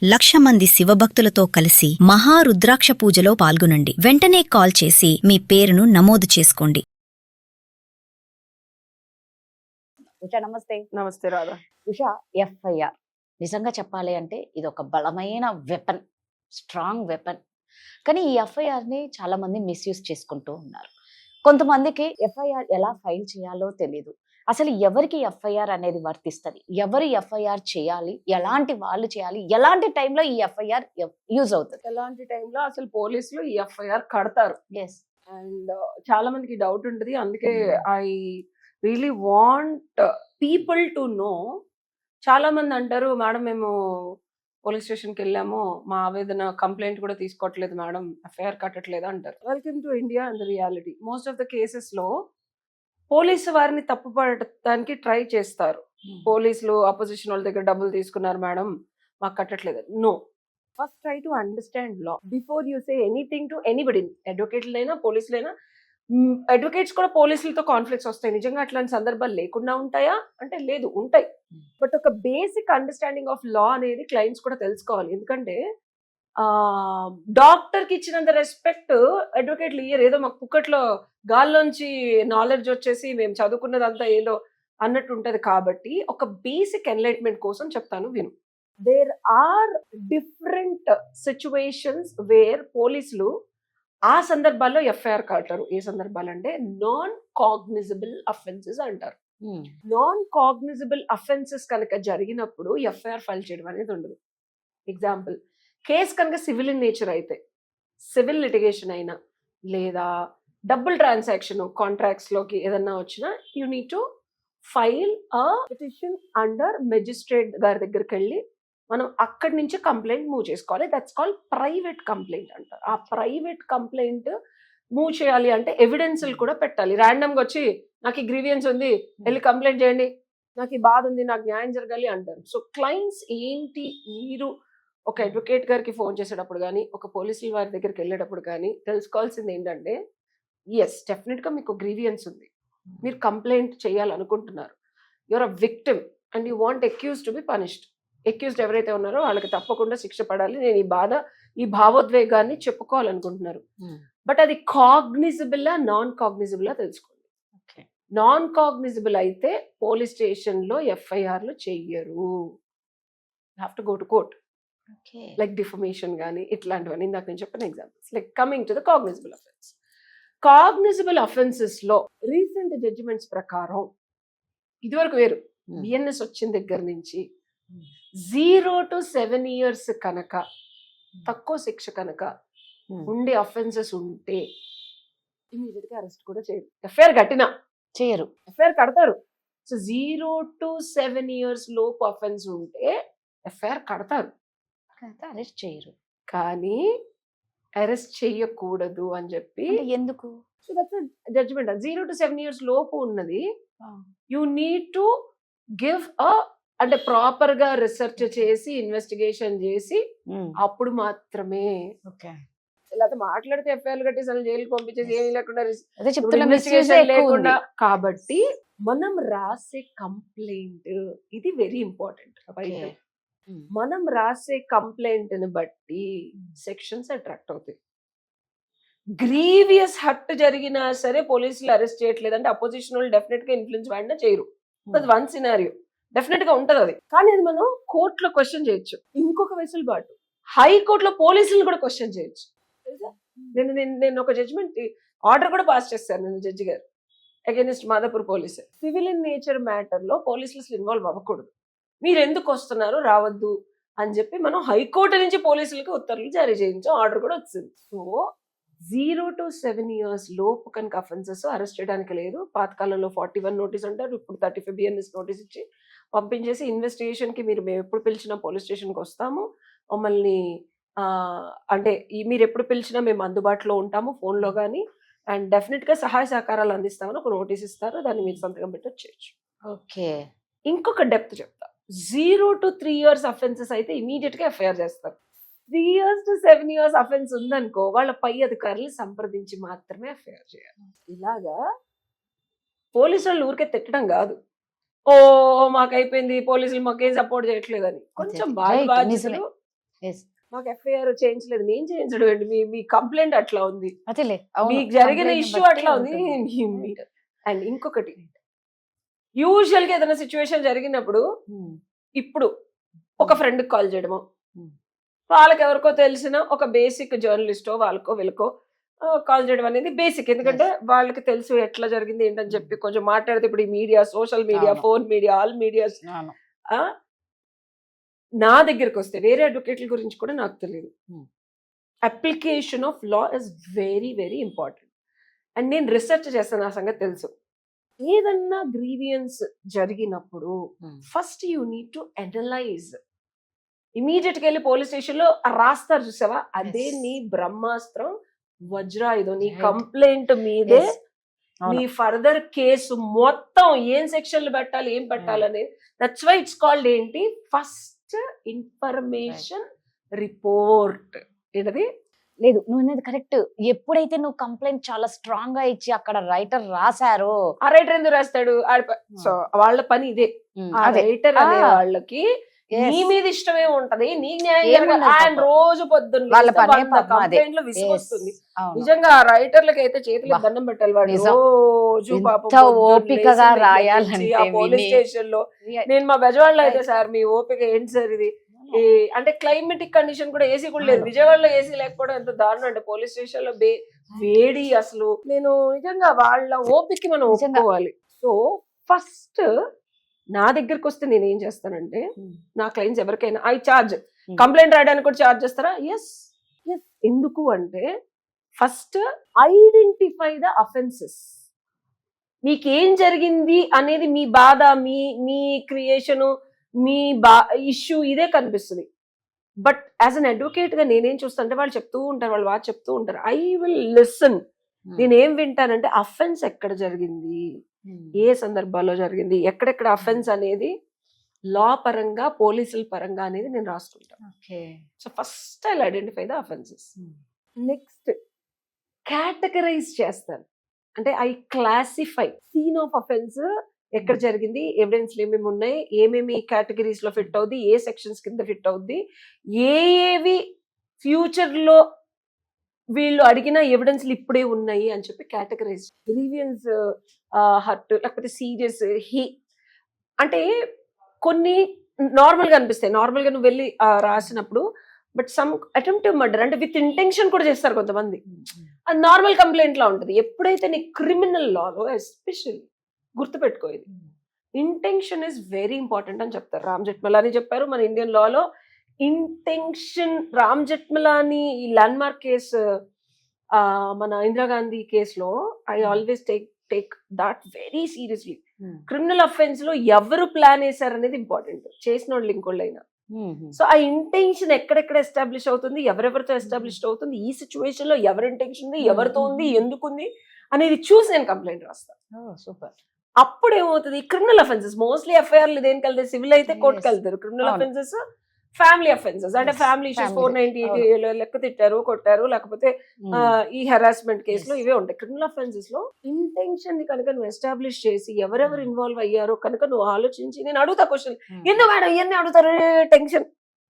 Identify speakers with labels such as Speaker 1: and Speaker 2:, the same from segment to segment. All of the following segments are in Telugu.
Speaker 1: 1,00,000 మంది శివభక్తులతో కలిసి మహారుద్రాక్ష పూజలో పాల్గొనండి. వెంటనే కాల్ చేసి మీ పేరును నమోదు చేసుకోండి.
Speaker 2: ఉషా నమస్తే.
Speaker 3: నమస్తే రాధా.
Speaker 2: ఉషా, ఎఫ్ఐఆర్ నిజంగా చెప్పాలి అంటే ఇది ఒక బలమైన వెపన్, స్ట్రాంగ్ వెపన్. కానీ ఈ ఎఫ్ఐఆర్ని చాలా మంది మిస్యూజ్ చేసుకుంటూ ఉన్నారు. కొంతమందికి ఎఫ్ఐఆర్ ఎలా ఫైల్ చేయాలో తెలీదు. అసలు ఎవరికి ఎఫ్ఐఆర్ అనేది వర్తిస్తుంది, ఎవరు ఎఫ్ఐఆర్ చేయాలి, ఎలాంటి వాళ్ళు చేయాలి, ఎలాంటి టైంలో ఈ ఎఫ్ఐఆర్ యూజ్ అవుతుంది?
Speaker 3: ఎలాంటి టైంలో అసలు పోలీసులు ఈ ఎఫ్ఐఆర్ కడతారు?
Speaker 2: ఎస్.
Speaker 3: అండ్ చాలా మందికి డౌట్ ఉంటుంది. అందుకే I really want people to know. చాలా మంది అంటారు, మేడం మేము పోలీస్ స్టేషన్కి వెళ్ళాము, మా ఆవేదన కంప్లైంట్ కూడా తీసుకోవట్లేదు మేడం, ఎఫ్ఐఆర్ కట్టట్లేదు అంటారు. Welcome to India and the reality. Most of the cases లో పోలీసు వారిని తప్పుపడటానికి ట్రై చేస్తారు. పోలీసులు అపోజిషన్ వాళ్ళ దగ్గర డబ్బులు తీసుకున్నారు మేడం, మాకు కట్టట్లేదు. No, first try to understand law before you say anything to anybody. అడ్వకేట్లైనా పోలీసులైనా. అడ్వకేట్స్ కూడా పోలీసులతో కాన్ఫ్లిక్ట్స్ వస్తాయి. నిజంగా అట్లాంటి సందర్భాలు లేకుండా ఉంటాయా అంటే లేదు, ఉంటాయి. బట్ ఒక బేసిక్ అండర్స్టాండింగ్ ఆఫ్ లా అనేది క్లయింట్స్ కూడా తెలుసుకోవాలి. ఎందుకంటే డాక్టర్ కి ఇచ్చినంత రెస్పెక్ట్ అడ్వకేట్లు ఇయ్యరు. ఏదో మాకు పుక్కట్లో గాల్లోంచి నాలెడ్జ్ వచ్చేసి మేము చదువుకున్నదంతా ఏదో అన్నట్టు ఉంటది. కాబట్టి ఒక బేసిక్ ఎన్లైట్మెంట్ కోసం చెప్తాను, విను. There are different situations where పోలీసులు ఆ సందర్భాల్లో ఎఫ్ఐఆర్ కడతారు. ఏ సందర్భాలు అంటే నాన్ కాగ్నిజబుల్ అఫెన్సెస్ అంటారు. నాన్ కాగ్నిజబుల్ అఫెన్సెస్ కనుక జరిగినప్పుడు ఎఫ్ఐఆర్ ఫైల్ చేయడం అనేది ఉండదు. ఎగ్జాంపుల్, కేసు కనుక సివిల్ ఇన్ నేచర్ అయితే, సివిల్ లిటిగేషన్ అయినా లేదా డబుల్ ట్రాన్సాక్షన్ కాంట్రాక్ట్స్ లోకి ఏదన్నా వచ్చినా you need to file a petition under magistrate గారి దగ్గరికి వెళ్ళి మనం అక్కడి నుంచి కంప్లైంట్ మూవ్ చేసుకోవాలి. దట్స్ కాల్ ప్రైవేట్ కంప్లైంట్ అంటారు. ఆ ప్రైవేట్ కంప్లైంట్ మూవ్ చేయాలి అంటే ఎవిడెన్స్లు కూడా పెట్టాలి. ర్యాండమ్గా వచ్చి నాకు ఈ గ్రీవియన్స్ ఉంది, వెళ్ళి కంప్లైంట్ చేయండి, నాకు ఈ బాధ ఉంది, నాకు న్యాయం జరగాలి అంటారు. సో క్లయింట్స్ ఏంటి, మీరు ఒక అడ్వకేట్ గారికి ఫోన్ చేసేటప్పుడు కానీ ఒక పోలీసుల వారి దగ్గరికి వెళ్ళేటప్పుడు కానీ తెలుసుకోవాల్సింది ఏంటంటే, ఎస్ డెఫినెట్గా మీకు గ్రీవియన్స్ ఉంది, మీరు కంప్లైంట్ చేయాలనుకుంటున్నారు, your a victim and you want accuse to be punished. Accused ఎవరైతే ఉన్నారో వాళ్ళకి తప్పకుండా శిక్ష పడాలి, నేను ఈ బాధ, ఈ భావోద్వేగాన్ని చెప్పుకోవాలనుకుంటున్నారు. బట్ అది కాగ్నిజబుల్లా నాన్ కాగ్నిజబుల్లా తెలుసుకోండి. నాన్ కాగ్నిజబుల్ అయితే పోలీస్ స్టేషన్లో ఎఫ్ఐఆర్లు చెయ్యరు. Have to go to court. Like defamation కానీ ఇట్లాంటివన్నీ ఇందాక నేను చెప్పిన examples. Like coming to the cognizable offence. Cognisable offences లో రీసెంట్ జడ్జిమెంట్స్ ప్రకారం ఇదివరకు వేరు, బిఎన్ఎస్ వచ్చిన దగ్గర నుంచి 0 to 7 years కనుక తక్కువ శిక్ష కనుక ఉండే అఫెన్సెస్ ఉంటే ఇమీడియట్ గా అరెస్ట్ కూడా చేయరు. ఎఫ్ఐఆర్ కట్టినా
Speaker 2: చేయరు,
Speaker 3: ఎఫ్ఐఆర్ కడతారు. సో 0 to 7 years లోపు అఫెన్స్ ఉంటే ఎఫ్ఐఆర్ కడతారు,
Speaker 2: అరెస్ట్ చేయరు.
Speaker 3: కానీ అరెస్ట్ చేయకూడదు అని చెప్పి.
Speaker 2: ఎందుకు?
Speaker 3: So that's judgement. 0 to 7 years లోపు ఉన్నది you need to give a, అంటే ప్రాపర్ గా రీసెర్చ్ చేసి ఇన్వెస్టిగేషన్ చేసి అప్పుడు మాత్రమే. లేకపోతే మాట్లాడితే ఎఫ్ఐఆర్ కట్టేసి అసలు జైలుకి పంపించేసి ఏమీ లేకుండా ఇన్వెస్టిగేషన్ లేకుండా. కాబట్టి మనం రాసే కంప్లైంట్ ఇది వెరీ ఇంపార్టెంట్. మనం రాసే కంప్లైంట్ ని బట్టి సెక్షన్స్ అట్రాక్ట్ అవుతాయి. గ్రీవియస్ హర్ట్ జరిగినా సరే పోలీసులు అరెస్ట్ చేయట్లేదు అంటే అపోజిషన్ వాళ్ళు డెఫినెట్ గా ఇన్ఫ్లుయెన్స్ వాడినా చేయరు. అది వన్ సినారియో, డెఫినెట్ గా ఉంటది అది. కానీ అది మనం కోర్టులో క్వశ్చన్ చేయొచ్చు. ఇంకొక వెసులుబాటు, హైకోర్టులో పోలీసులు కూడా క్వశ్చన్ చేయొచ్చు. నేను ఒక జడ్జిమెంట్ ఆర్డర్ కూడా పాస్ చేశాను నేను, జడ్జి గారు, against Madhapur police. Civil in nature matter లో పోలీసులు ఇన్వాల్వ్ అవ్వకూడదు, మీరు ఎందుకు వస్తున్నారు, రావద్దు అని చెప్పి మనం హైకోర్టు నుంచి పోలీసులకి ఉత్తర్వులు జారీ చేయించాం, ఆర్డర్ కూడా వచ్చింది. సో 0 to 7 years లోపు కనుక అఫెన్సెస్ అరెస్ట్ చేయడానికి లేదు. పాతకాలంలో 41 నోటీస్ అంటారు, ఇప్పుడు 35 బిఎన్ఎస్ నోటీస్ ఇచ్చి పంపించేసి ఇన్వెస్టిగేషన్ కి మీరు మేము ఎప్పుడు పిలిచినా పోలీస్ స్టేషన్కి వస్తాము, మమ్మల్ని అంటే మీరు ఎప్పుడు పిలిచినా మేము అందుబాటులో ఉంటాము ఫోన్లో కానీ, అండ్ డెఫినెట్ గా సహాయ సహకారాలు అందిస్తామని ఒక నోటీస్ ఇస్తారు, దాన్ని మీరు సంతకం పెట్టి వచ్చేయచ్చు.
Speaker 2: ఓకే.
Speaker 3: ఇంకొక డెప్త్ చెప్తా, 0 to 3 years అఫెన్సెస్ అయితే ఇమీడియట్ గా ఎఫ్ఐఆర్ చేస్తారు. 3 years to 7 years అఫెన్స్ ఉందనుకో, వాళ్ళ పై అధికారులు సంప్రదించి మాత్రమే ఎఫ్ఐఆర్ చేయాలి. ఇలాగా పోలీసు వాళ్ళు ఊరికే తిట్టడం కాదు, ఓ మాకైపోయింది పోలీసులు మాకేం సపోర్ట్ చేయట్లేదని. కొంచెం బాధ్యతలు
Speaker 2: Yes.
Speaker 3: మాకు ఎఫ్ఐఆర్ చేయించలేదు, నేను చేయించడం అండి, మీ కంప్లైంట్ అట్లా ఉంది,
Speaker 2: అదేలే, అవును.
Speaker 3: మీకు జరిగిన
Speaker 2: Complaint
Speaker 3: ఇష్యూ
Speaker 2: బట్టి
Speaker 3: అట్లా ఉంది.
Speaker 2: ఉంటుంది.
Speaker 3: అండ్ ఇంకొకటి, యూజువల్ గా ఏదైనా సిచ్యువేషన్ జరిగినప్పుడు ఇప్పుడు ఒక ఫ్రెండ్ కాల్ చేయడము, వాళ్ళకి ఎవరికో తెలిసిన ఒక బేసిక్ జర్నలిస్టో వాళ్ళకో వీళ్ళకో కాల్ చేయడం అనేది బేసిక్. ఎందుకంటే వాళ్ళకి తెలుసు ఎట్లా జరిగింది ఏంటని చెప్పి కొంచెం మాట్లాడితే ఇప్పుడు ఈ మీడియా, సోషల్ మీడియా,
Speaker 2: అవును.
Speaker 3: Phone media, all medias.
Speaker 2: అవును.
Speaker 3: నా దగ్గరకు వస్తే వేరే అడ్వకేట్ల గురించి కూడా నాకు తెలియదు. Application of law is very very important. And నేను రీసెర్చ్ చేస్తాను, నా సంగతి తెలుసు. ఏదన్నా గ్రీవియన్స్ జరిగినప్పుడు first you need to analyse. Immediate గా వెళ్ళి పోలీస్ స్టేషన్ లో రాస్తారు చూసావా, అదే
Speaker 2: Yes.
Speaker 3: నీ బ్రహ్మాస్త్రం, వజ్రాయుధం. నీ
Speaker 2: Right.
Speaker 3: కంప్లైంట్ మీదే
Speaker 2: Yes. అవును.
Speaker 3: నీ ఫర్దర్ కేసు మొత్తం ఏం సెక్షన్లు పెట్టాలి, ఏం పెట్టాలి అనేది. దట్స్ వై ఇట్స్ కాల్డ్ ఏంటి, ఫస్ట్ ఇన్ఫర్మేషన్ రిపోర్ట్. ఏంటది?
Speaker 2: లేదు, నువ్వు అనేది కరెక్ట్. ఎప్పుడైతే నువ్వు కంప్లైంట్ చాలా స్ట్రాంగ్ గా ఇచ్చి అక్కడ రైటర్ రాశారో,
Speaker 3: ఆ రైటర్ ఎందుకు రాస్తాడు? సో వాళ్ళ పని ఇదే. ఆ
Speaker 2: అదే.
Speaker 3: రైటర్ అనే
Speaker 2: Ah.
Speaker 3: వాళ్ళకి
Speaker 2: Yes.
Speaker 3: నీ మీద ఇష్టమే ఉంటది, నీకు న్యాయం
Speaker 2: ఏముండదు
Speaker 3: జరగాలి. ఆయన
Speaker 2: పాపం.
Speaker 3: రోజు పొద్దున్న
Speaker 2: వాళ్ళ
Speaker 3: లేస్తే
Speaker 2: పనే
Speaker 3: 100
Speaker 2: పాపం అదే.
Speaker 3: కంప్లైంట్లు విసుగొస్తుంది.
Speaker 2: Yes. అవును.
Speaker 3: నిజంగా ఆ రైటర్లకి అయితే చేతులకు
Speaker 2: బా.
Speaker 3: దండం పెట్టాలి. వాడు
Speaker 2: నిజం.
Speaker 3: రోజు
Speaker 2: ఎంత
Speaker 3: పాపం పొద్దున్న
Speaker 2: ఓపికగా
Speaker 3: లేచిన దగ్గర
Speaker 2: రాయాలంటే
Speaker 3: నుంచి ఆ పోలీస్
Speaker 2: విని.
Speaker 3: స్టేషన్ లో నేను మా బెజవాడలో అయితే, సార్ మీ ఓపిక ఏంటి సార్ ఇది, ఈ అంటే క్లైమేటిక్ కండిషన్ కూడా ఏసీ కూడా లేదు.
Speaker 2: అవును.
Speaker 3: విజయవాడలో ఏసీ లేకపోవడం ఎంత దారుణం అంటే, పోలీస్ స్టేషన్ లో వేడి అసలు. నేను నిజంగా వాళ్ళ ఓపిక మనం
Speaker 2: నిజంగా.
Speaker 3: ఒప్పుకోవాలి. సో ఫస్ట్ నా దగ్గరకు వస్తే నేను ఏం చేస్తానంటే, నా క్లయింట్స్ ఎవరికైనా ఐ చార్జ్, కంప్లైంట్ రాయడానికి కూడా చార్జ్ చేస్తారా? ఎస్. ఎందుకు అంటే ఫస్ట్ ఐడెంటిఫై ద అఫెన్సెస్. మీకేం జరిగింది అనేది మీ బాధ, మీ క్రియేషను, మీ ఇష్యూ ఇదే కనిపిస్తుంది. బట్ యాజ్ అన్ అడ్వకేట్ గా నేనేం చూస్తానంటే, వాళ్ళు చెప్తూ ఉంటారు, వాళ్ళు బాగా చెప్తూ ఉంటారు, ఐ విల్ లిసన్. నేనేం వింటానంటే అఫెన్స్ ఎక్కడ జరిగింది, ఏ సందర్భాల్లో జరిగింది, ఎక్కడెక్కడ అఫెన్స్ అనేది లా పరంగా, పోలీసుల పరంగా అనేది నేను రాసుకుంటాను. So first I identify the offences. Next categorize చేస్తాను. అంటే I classify scene of offence, ఎక్కడ జరిగింది, ఎవిడెన్స్ ఏమేమి ఉన్నాయి, ఏమేమి కేటగిరీస్ లో ఫిట్ అవుద్ది, ఏ సెక్షన్స్ కింద ఫిట్ అవుద్ది, ఏవి ఫ్యూచర్ లో వీళ్ళు అడిగిన ఎవిడెన్స్లు ఇప్పుడే ఉన్నాయి అని చెప్పి కేటగరైజ్. గ్రీవియన్స్ హర్ట్, లేకపోతే సీరియస్ అంటే కొన్ని నార్మల్ గా అనిపిస్తాయి. నార్మల్ గా నువ్వు వెళ్ళి రాసినప్పుడు, బట్ సమ్ అటెంప్టివ్ మర్డర్ అంటే విత్ ఇంటెన్షన్ కూడా చేస్తారు కొంతమంది. అది నార్మల్ కంప్లైంట్ లా ఉంటుంది. ఎప్పుడైతే నీ క్రిమినల్ లాలో ఎస్పెషల్లీ గుర్తుపెట్టుకో, ఇది ఇంటెన్షన్ ఇస్ వెరీ ఇంపార్టెంట్ అని చెప్తారు. రామ్ జెఠ్మలాని చెప్పారు. మన ఇండియన్ లాలో ఇంటెన్షన్, రామ్ జెఠ్మలాని ఈ ల్యాండ్ మార్క్ కేసు, మన ఇందిరాగాంధీ కేసులో I always take that very seriously. Criminal offence లో ఎవరు ప్లాన్ వేశారు అనేది ఇంపార్టెంట్, చేసిన వాళ్ళు ఇంకోళ్ళైనా. సో ఆ ఇంటెన్షన్ ఎక్కడెక్కడ ఎస్టాబ్లిష్ అవుతుంది, ఎవరెవరితో ఎస్టాబ్లిష్ అవుతుంది, ఈ సిచ్యువేషన్ లో ఎవరి ఇంటెన్షన్ ఉంది, ఎవరితో ఉంది, ఎందుకుంది అనేది చూసి నేను కంప్లైంట్ రాస్తాను.
Speaker 2: సూపర్.
Speaker 3: అప్పుడు ఏమవుతుంది, క్రిమినల్ అఫెన్సెస్ మోస్ట్లీ ఎఫ్ఐఆర్లు దేనికి వెళ్తారు, సివిల్ అయితే కోర్టుకు వెళ్తారు. క్రిమినల్ అఫెన్సెస్ ఫ్యామిలీ అఫెన్సెస్ అంటే ఫ్యామిలీ ఇష్యూస్, 498 లెక్క తిట్టారు, కొట్టారు, లేకపోతే ఈ హెరాస్మెంట్ కేసులో ఇవే ఉంటాయి. క్రిమినల్ అఫెన్సెస్ లో ఇంటెన్షన్ ని కనుక నువ్వు ఎస్టాబ్లిష్ చేసి ఎవరెవరు ఇన్వాల్వ్ అయ్యారో కనుక నువ్వు ఆలోచించి, నేను అడుగుతా క్వశ్చన్, ఎందుకు మేడం ఇవన్నీ అడుగుతారు, టెన్షన్.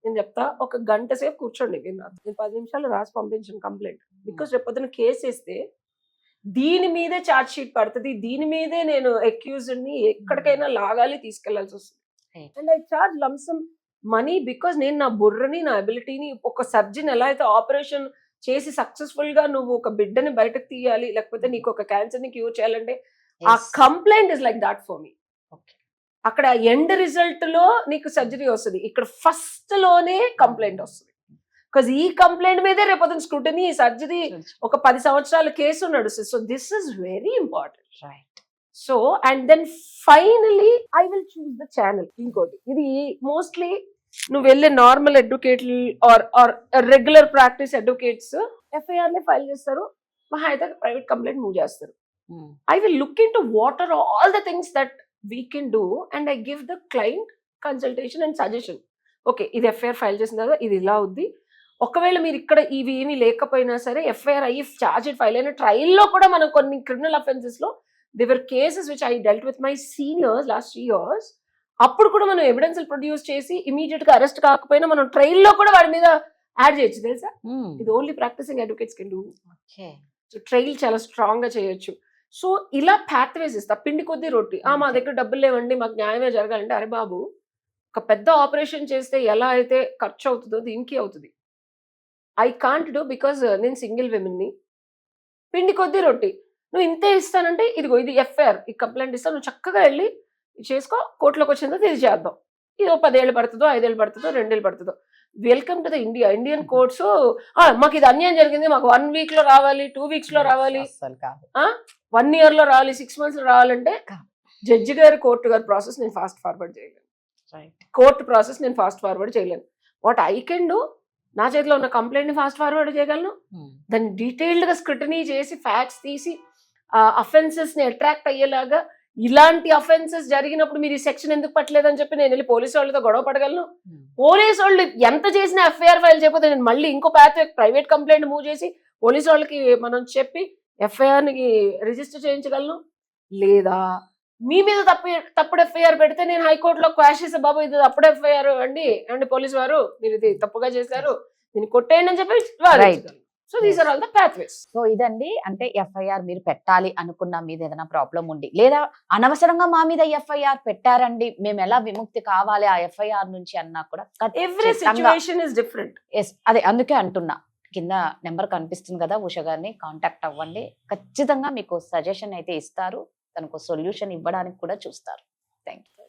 Speaker 3: నేను చెప్తా, ఒక గంట సేపు కూర్చోండి, నేను 10 నిమిషాలు రాసి పంపించాను కంప్లైంట్. బికాస్ రేపు పొద్దున కేసు వేస్తే దీని మీదే ఛార్జ్ షీట్ పడుతుంది, దీని మీదే నేను అక్యూజ్డ్ ని ఎక్కడికైనా లాగాలి, తీసుకెళ్లాల్సి వస్తుంది. And I charge lump sum money because నేను నా బుర్రని, నా అబిలిటీని, ఒక సర్జన్ ఎలా అయితే ఆపరేషన్ చేసి సక్సెస్ఫుల్ గా నువ్వు ఒక బిడ్డని బయటకు తీయాలి, లేకపోతే నీకు ఒక క్యాన్సర్ ని క్యూర్ చేయాలంటే, ఆ complaint is like that for me. అక్కడ ఎండ్ రిజల్ట్ లో నీకు సర్జరీ వస్తుంది, ఇక్కడ ఫస్ట్ లోనే కంప్లైంట్ వస్తుంది. బికాస్ ఈ కంప్లైంట్ మీదే రేపు స్క్రూటనీ, సర్జరీ, ఒక 10 సంవత్సరాల కేసు నడుస్తుంది. So this is very important, right? So and then finally I will choose the channel. ఇంకోటి, ఇది మోస్ట్లీ నువ్వు వెళ్ళే నార్మల్ అడ్వకేట్లు ఆర్ రెగ్యులర్ ప్రాక్టీస్ అడ్వకేట్స్ ఎఫ్ఐఆర్లే ఫైల్ చేస్తారు, మహా అయితే ప్రైవేట్ కంప్లైంట్ మూవ్ చేస్తారు. I will look in to what are all the things that we can do and I give the client consultation and suggestion. Okay, ఇది ఎఫ్ఐఆర్ ఫైల్ చేసిన తర్వాత ఇది ఇలా అవుద్ది, ఒకవేళ మీరు ఇక్కడ ఇవి ఏమీ లేకపోయినా సరే ఎఫ్ఐఆర్ అయ్యి ఛార్జ్ ఫైల్ అయిన ట్రయల్లో కూడా మనం కొన్ని క్రిమినల్ అఫెన్సెస్ లో there were cases which I dealt with my seniors last 3 years. అప్పుడు కూడా మనం ఎవిడెన్స్ ప్రొడ్యూస్ చేసి ఇమీడియట్ గా అరెస్ట్ కాకపోయినా మనం ట్రైల్ లో కూడా వాడి మీద యాడ్ చేయొచ్చు తెలుసా. ఇది only practicing advocates can do.
Speaker 2: Okay.
Speaker 3: So trial చాలా స్ట్రాంగ్ గా చేయొచ్చు. సో ఇలా పాత్వేస్ ఇస్తా, పిండి కొద్దీ రొట్టి. మా దగ్గర డబ్బులు లేవండి, మాకు న్యాయమే జరగాలంటే, అరే బాబు ఒక పెద్ద ఆపరేషన్ చేస్తే ఎలా అయితే ఖర్చు అవుతుందో దీనికి అవుతుంది. ఐ కాంట్ డూ బికాజ్ నేను సింగిల్ విమెన్ని. పిండి కొద్దీ రొట్టి, నువ్వు ఇంతే ఇస్తానంటే ఇదిగో ఇది ఎఫ్ఐఆర్, ఈ కంప్లైంట్ ఇస్తాను, నువ్వు చక్కగా వెళ్ళి చేసుకో, కోర్టులోకి వచ్చిన తర్వాత ఇది చేద్దాం. ఇది 10 ఏళ్ళు పడుతుందో, 5 ఏళ్ళు పడుతుందో, 2 ఏళ్ళు పడుతుందో. Welcome to the India. Indian courts మాకు ఇది అన్యాయం జరిగింది, మాకు 1 week లో రావాలి, 2 weeks లో రావాలి, 1 year లో రావాలి, 6 months లో రావాలంటే జడ్జి గారు, కోర్టు గారు ప్రాసెస్ నేను ఫాస్ట్ ఫార్వర్డ్ చేయలేను. కోర్టు ప్రాసెస్ నేను ఫాస్ట్ ఫార్వర్డ్ చేయలేను. వాట్ ఐ కెన్ డూ, నా చేతిలో ఉన్న కంప్లైంట్ ని ఫాస్ట్ ఫార్వర్డ్ చేయగలను. దాన్ని డీటెయిల్డ్ గా స్క్రూటనీ చేసి ఫ్యాక్ట్స్ తీసి అఫెన్సెస్ ని అట్రాక్ట్ అయ్యేలాగా, ఇలాంటి అఫెన్సెస్ జరిగినప్పుడు మీరు ఈ సెక్షన్ ఎందుకు పట్టలేదని చెప్పి నేను వెళ్ళి పోలీసు వాళ్ళతో గొడవ పడగలను. పోలీసు వాళ్ళు ఎంత చేసినా ఎఫ్ఐఆర్ ఫైల్ చేయకపోతే నేను మళ్ళీ ఇంకో ప్రైవేట్ కంప్లైంట్ మూవ్ చేసి పోలీసు వాళ్ళకి మనం చెప్పి ఎఫ్ఐఆర్ ని రిజిస్టర్ చేయించగలను. లేదా మీ మీద తప్పుడు ఎఫ్ఐఆర్ పెడితే నేను హైకోర్టులో క్వాష్ చేసే, బాబు ఇది తప్పుడు ఎఫ్ఐఆర్ అండి పోలీసు వారు, మీరు ఇది తప్పుగా చేశారు, దీన్ని కొట్టేయండి అని చెప్పి. So these are all the pathways.
Speaker 2: So ఇదండి, అంటే ఎఫ్ఐఆర్ మీరు పెట్టాలి అనుకున్న మీద ఏదైనా ప్రాబ్లం ఉండి, లేదా అనవసరంగా మా మీద ఎఫ్ఐఆర్ పెట్టారండి, మేము ఎలా విముక్తి కావాలి ఆ ఎఫ్ఐఆర్ నుంచి అన్నా కూడా
Speaker 3: ఎవ్రీ సిచ్యువేషన్ ఇస్ డిఫరెంట్.
Speaker 2: అదే అందుకే అంటున్నా, కింద నెంబర్ కనిపిస్తుంది కదా, ఉష గారిని కాంటాక్ట్ అవ్వండి. ఖచ్చితంగా మీకు సజెషన్ అయితే ఇస్తారు, తనకు సొల్యూషన్ ఇవ్వడానికి కూడా చూస్తారు. Thank you.